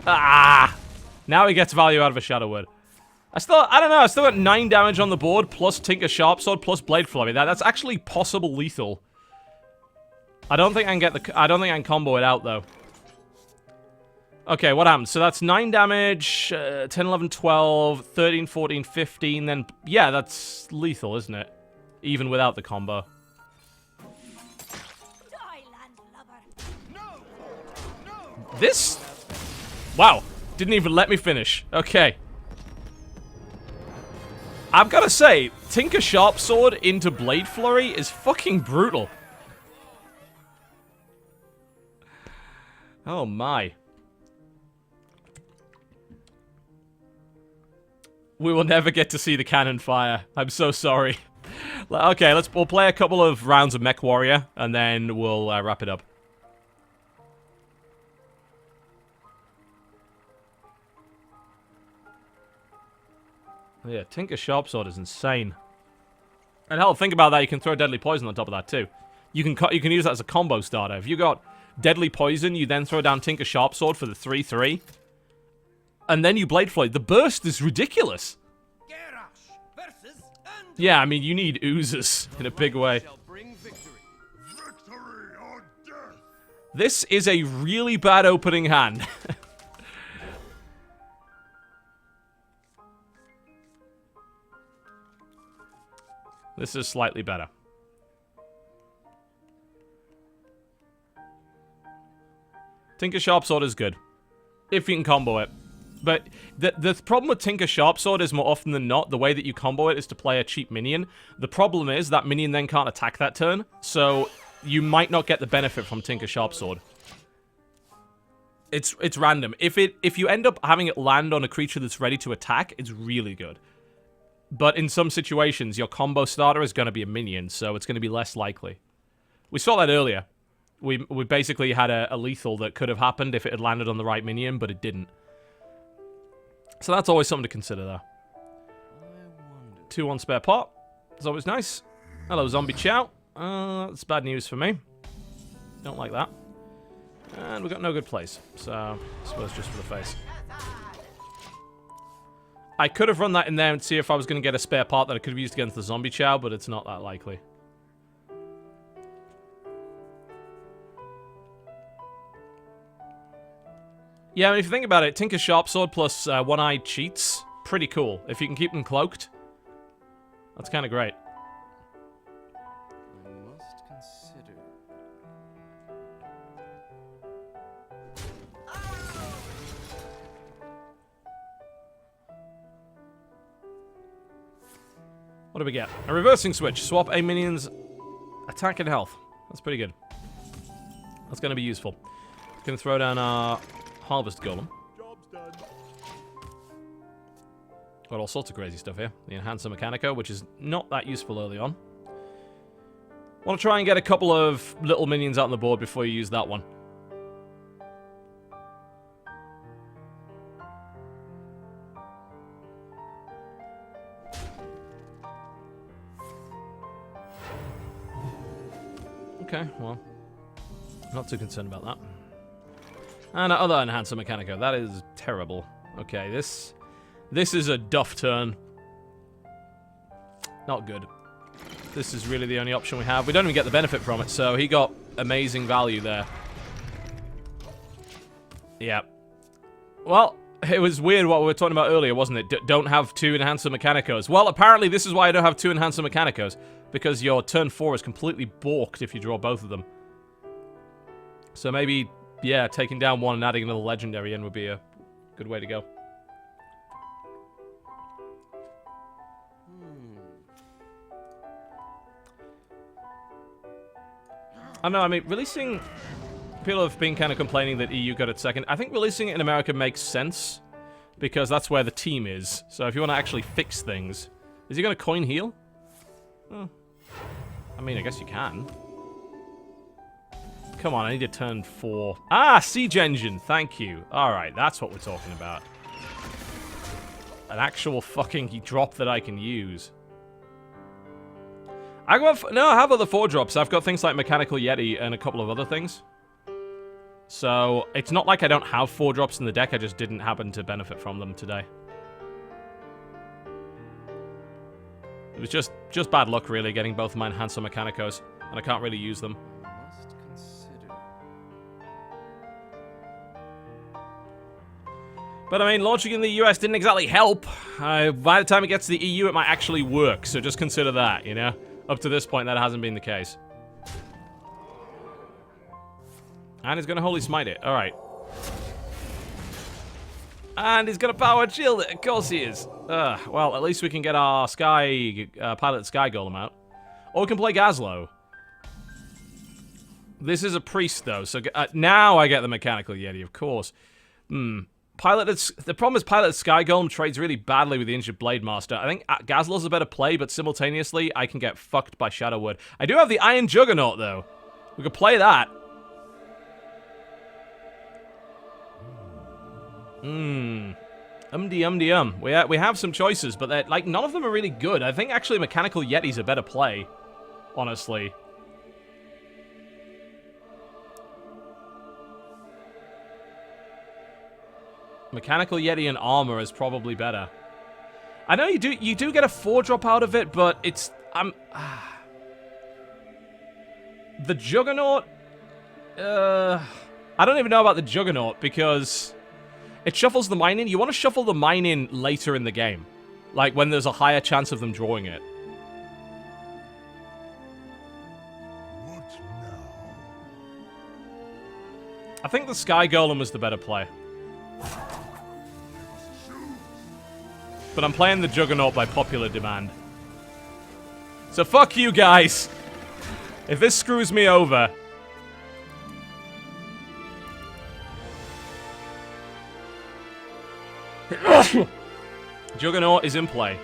Ah! Now he gets value out of a Shadow Word. I don't know, I still got 9 damage on the board, plus Tinker Sharpsword, plus Blade Flurry. That's actually possible lethal. I don't think I can combo it out, though. Okay, what happens? So that's 9 damage, 10, 11, 12, 13, 14, 15, then... Yeah, that's lethal, isn't it? Even without the combo. This... Wow. Didn't even let me finish. Okay. I've got to say, Tinker Sharpsword into Blade Flurry is fucking brutal. Oh my. We will never get to see the cannon fire. I'm so sorry. Okay, we'll play a couple of rounds of Mech Warrior, and then we'll wrap it up. Yeah, Tinker Sharpsword is insane. And hell, think about that, you can throw Deadly Poison on top of that too. You can use that as a combo starter. If you got Deadly Poison, you then throw down Tinker Sharpsword for the 3-3. And then you Blade Flurry. The burst is ridiculous. Yeah, I mean, you need oozes in a big way. This is a really bad opening hand. This is slightly better. Tinker Sharpsword is good. If you can combo it. But the problem with Tinker Sharpsword is more often than not, the way that you combo it is to play a cheap minion. The problem is that minion then can't attack that turn, so you might not get the benefit from Tinker Sharpsword. It's random. If you end up having it land on a creature that's ready to attack, it's really good. But in some situations, your combo starter is going to be a minion, so it's going to be less likely. We saw that earlier. We basically had a lethal that could have happened if it had landed on the right minion, but it didn't. So that's always something to consider, though. 2 on spare pot. It's always nice. Hello, Zombie Chow. That's bad news for me. Don't like that. And we've got no good plays, so I suppose just for the face. I could have run that in there and see if I was going to get a spare part that I could have used against the Zombie Chow, but it's not that likely. Yeah, I mean, if you think about it, Tinker Sharpsword plus One-Eyed Cheats, pretty cool. If you can keep them cloaked, that's kind of great. I must consider. What do we get? A reversing switch. Swap a minion's attack and health. That's pretty good. That's going to be useful. Going to throw down our Harvest Golem. Job's done. Got all sorts of crazy stuff here. The Enhancer Mechanico, which is not that useful early on. Want to try and get a couple of little minions out on the board before you use that one. Okay, well, not too concerned about that. And our other Enhancer Mechanico, that is terrible. Okay, this is a duff turn. Not good. This is really the only option we have. We don't even get the benefit from it, so he got amazing value there. Yeah. Well, it was weird what we were talking about earlier, wasn't it? Don't have 2 Enhancer Mechanicos. Well, apparently this is why I don't have 2 Enhancer Mechanicos. Because your turn 4 is completely balked if you draw both of them. So maybe, yeah, taking down one and adding another legendary in would be a good way to go. I don't know, I mean, releasing... People have been kind of complaining that EU got it second. I think releasing it in America makes sense. Because that's where the team is. So if you want to actually fix things... Is he going to coin heal? Oh. I mean, I guess you can. Come on, I need to turn 4. Ah, siege engine. Thank you. Alright, that's what we're talking about. An actual fucking drop that I can use. I have other 4 drops. I've got things like Mechanical Yeti and a couple of other things. So, it's not like I don't have 4 drops in the deck, I just didn't happen to benefit from them today. It was just bad luck, really, getting both of my Enhancer Mechanicos, and I can't really use them. Must consider. But, I mean, launching in the US didn't exactly help. By the time it gets to the EU, it might actually work, so just consider that, you know? Up to this point, that hasn't been the case. And he's gonna Holy Smite it. Alright. And he's gonna Power Shield it. Of course he is. Well, at least we can get our Pilot Sky Golem out. Or we can play Gazlo. This is a Priest, though, so now I get the Mechanical Yeti, of course. The problem is Pilot Sky Golem trades really badly with the Injured Blade Master. I think Gazlo's a better play, but simultaneously, I can get fucked by Shadowwood. I do have the Iron Juggernaut, though. We could play that. We have some choices, but like none of them are really good. I think actually Mechanical Yeti's a better play, honestly. Mechanical Yeti and armor is probably better. I know you do get a 4-drop out of it, but it's the Juggernaut. I don't even know about the Juggernaut because it shuffles the mine in. You want to shuffle the mine in later in the game. Like when there's a higher chance of them drawing it. What now? I think the Sky Golem was the better play. But I'm playing the Juggernaut by popular demand. So fuck you guys. If this screws me over... Juggernaut is in play.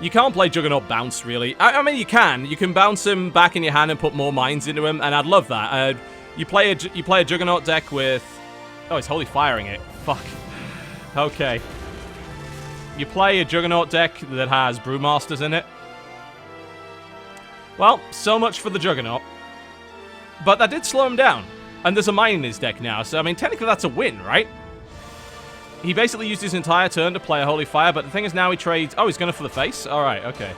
You can't play Juggernaut bounce, really. I mean, you can. You can bounce him back in your hand and put more mines into him, and I'd love that. You play a Juggernaut deck with... Oh, he's Holy Firing it. Fuck. Okay. You play a Juggernaut deck that has Brewmasters in it. Well, so much for the Juggernaut. But that did slow him down. And there's a mine in his deck now, so I mean, technically that's a win, right? He basically used his entire turn to play a Holy Fire, but the thing is now he trades... Oh, he's going for the face? Alright, okay.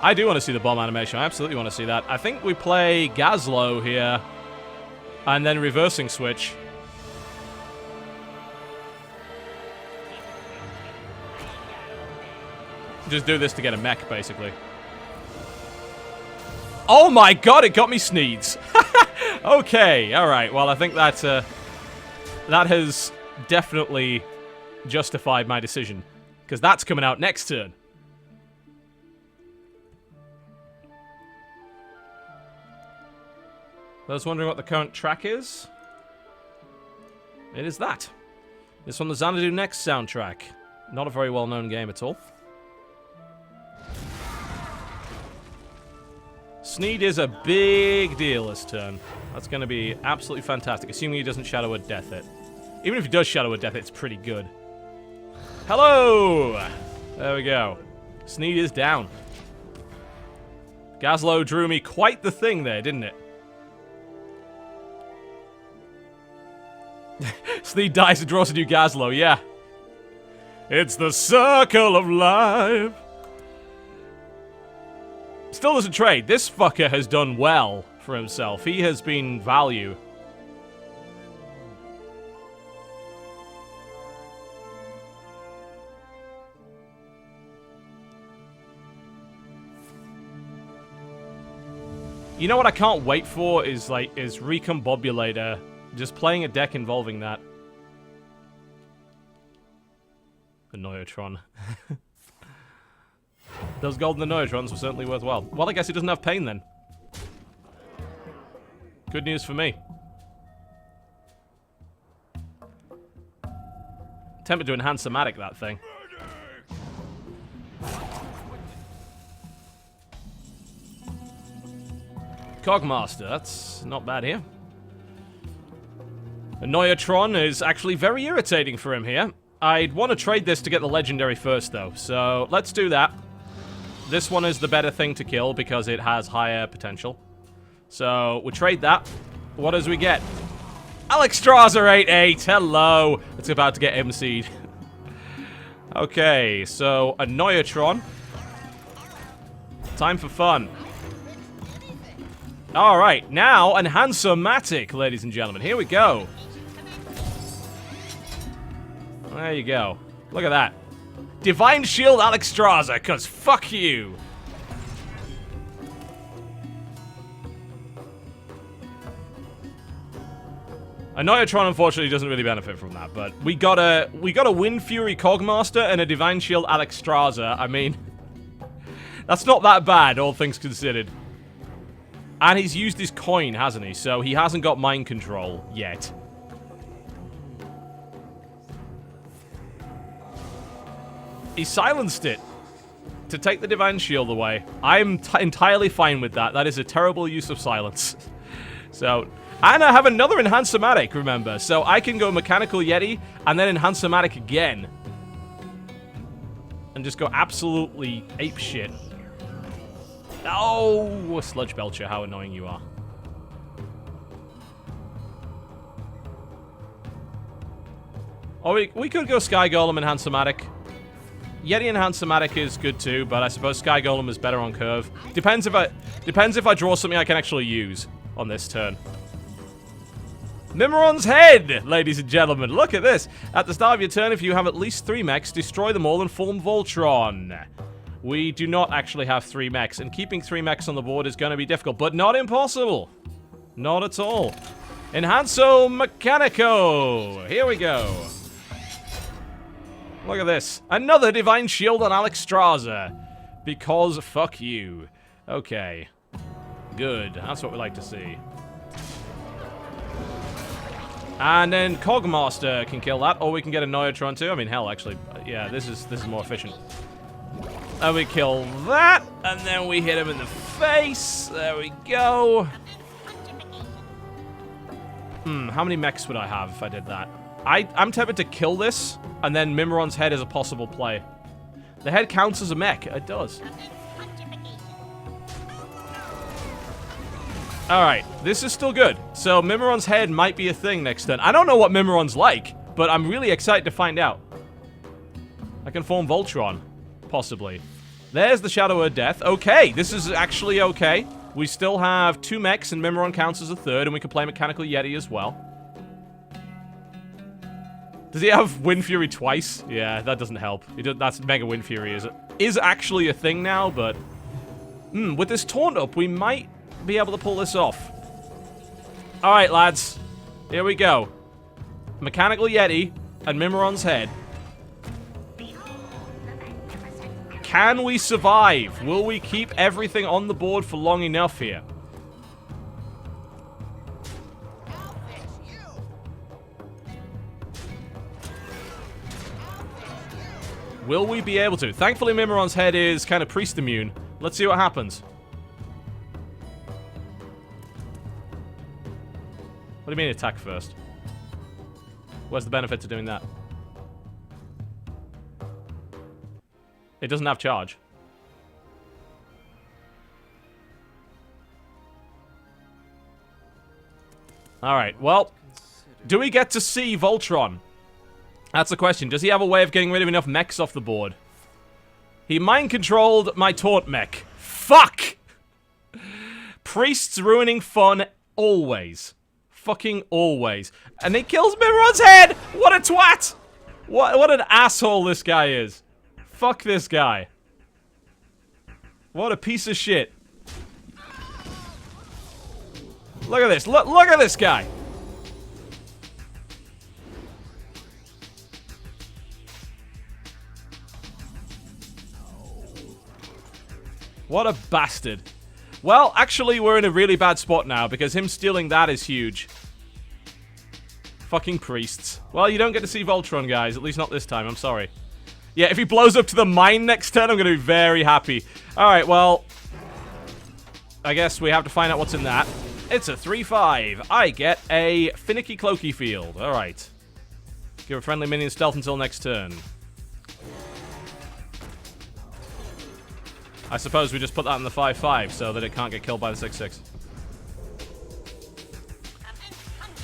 I do want to see the bomb animation. I absolutely want to see that. I think we play Gazlo here. And then reversing switch. Just do this to get a mech, basically. Oh my god, it got me Sneeds. Okay, alright. Well, I think that has definitely justified my decision. Because that's coming out next turn. Those wondering what the current track is? It is that. It's from the Xanadu Next soundtrack. Not a very well-known game at all. Sneed is a big deal this turn. That's going to be absolutely fantastic, assuming he doesn't Shadowwood Death it. Even if he does Shadowwood Death it, it's pretty good. Hello! There we go. Sneed is down. Gazlo drew me quite the thing there, didn't it? Sneed dies and draws a new Gazlo, yeah. It's the circle of life. Still doesn't trade. This fucker has done well for himself. He has been value. You know what I can't wait for is Recombobulator. Just playing a deck involving that. The Neutron. Those golden Neutrons were certainly worthwhile. Well, I guess he doesn't have pain then. Good news for me. Tempted to enhance Somatic that thing. Cogmaster, that's not bad here. Annoyatron is actually very irritating for him here. I'd want to trade this to get the legendary first, though, so let's do that. This one is the better thing to kill because it has higher potential. So, we'll trade that. What does we get? Alexstrasza 8-8, hello! It's about to get MC'd. Okay, so Annoyatron. Time for fun. Alright, now Enhancer-matic, ladies and gentlemen. Here we go. There you go. Look at that. Divine Shield Alexstrasza, because fuck you. Annoyatron unfortunately doesn't really benefit from that, but we got a Wind Fury Cogmaster and a Divine Shield Alexstrasza. I mean, that's not that bad, all things considered. And he's used his coin, hasn't he? So he hasn't got mind control yet. He silenced it to take the Divine Shield away. I'm entirely fine with that. That is a terrible use of silence. So, and I have another Enhancer-matic, remember. So I can go Mechanical Yeti and then Enhancer-matic again. And just go absolutely apeshit. Oh, Sludge Belcher, how annoying you are. Or we could go Sky Golem Enhancer-matic. Yeti Enhancer-matic is good too, but I suppose Sky Golem is better on curve. Depends if I draw something I can actually use on this turn. Mimiron's Head, ladies and gentlemen. Look at this. At the start of your turn, if you have at least 3 mechs, destroy them all and form Voltron. We do not actually have 3 mechs, and keeping 3 mechs on the board is going to be difficult, but not impossible. Not at all. Enhancer Mechanico. Here we go. Look at this. Another Divine Shield on Alexstrasza. Because fuck you. Okay. Good. That's what we like to see. And then Cogmaster can kill that, or we can get a Annoyatron too. I mean, hell, actually, yeah, this is more efficient. And we kill that, and then we hit him in the face. There we go. How many mechs would I have if I did that? I'm tempted to kill this, and then Mimiron's Head is a possible play. The head counts as a mech. It does. Alright, this is still good. So Mimiron's Head might be a thing next turn. I don't know what Mimiron's like, but I'm really excited to find out. I can form Voltron. Possibly. There's the Shadow of Death. Okay, this is actually okay. We still have 2 mechs, and Mimiron counts as a 3rd, and we can play Mechanical Yeti as well. Does he have Wind Fury twice? Yeah, that doesn't help. That's Mega Wind Fury is actually a thing now, but... with this taunt up, we might be able to pull this off. Alright, lads. Here we go. Mechanical Yeti and Mimiron's Head. Can we survive? Will we keep everything on the board for long enough here? Will we be able to? Thankfully, Mimiron's Head is kind of priest immune. Let's see what happens. What do you mean attack first? Where's the benefit to doing that? It doesn't have charge. Alright, well, do we get to see Voltron? That's the question. Does he have a way of getting rid of enough mechs off the board? He mind-controlled my taunt mech. Fuck! Priests ruining fun always. Fucking always. And he kills Mimiron's Head! What a twat! What an asshole this guy is. Fuck this guy. What a piece of shit. Look at this. Look at this guy. What a bastard. Well, actually, we're in a really bad spot now, because him stealing that is huge. Fucking priests. Well, you don't get to see Voltron, guys. At least not this time. I'm sorry. Yeah, if he blows up to the mine next turn, I'm going to be very happy. Alright, well... I guess we have to find out what's in that. It's a 3/5. I get a Finicky Cloaky Field. Alright. Give a friendly minion stealth until next turn. I suppose we just put that in the 5/5 so that it can't get killed by the 6/6.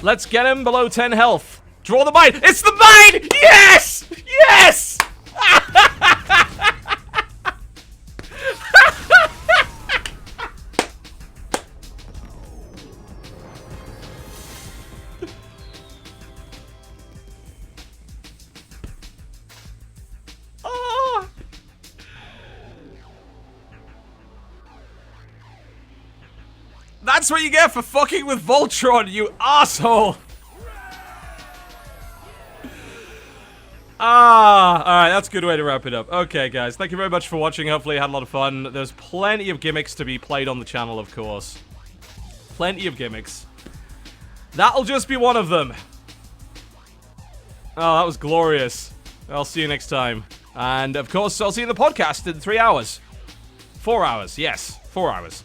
Let's get him below 10 health. Draw the mine. It's the mine! Yes! Yes! Oh. That's what you get for fucking with Voltron, you asshole! Alright, that's a good way to wrap it up. Okay, guys, thank you very much for watching. Hopefully you had a lot of fun. There's plenty of gimmicks to be played on the channel, of course. Plenty of gimmicks. That'll just be one of them. Oh, that was glorious. I'll see you next time. And, of course, I'll see you in the podcast in 3 hours. 4 hours, yes. 4 hours.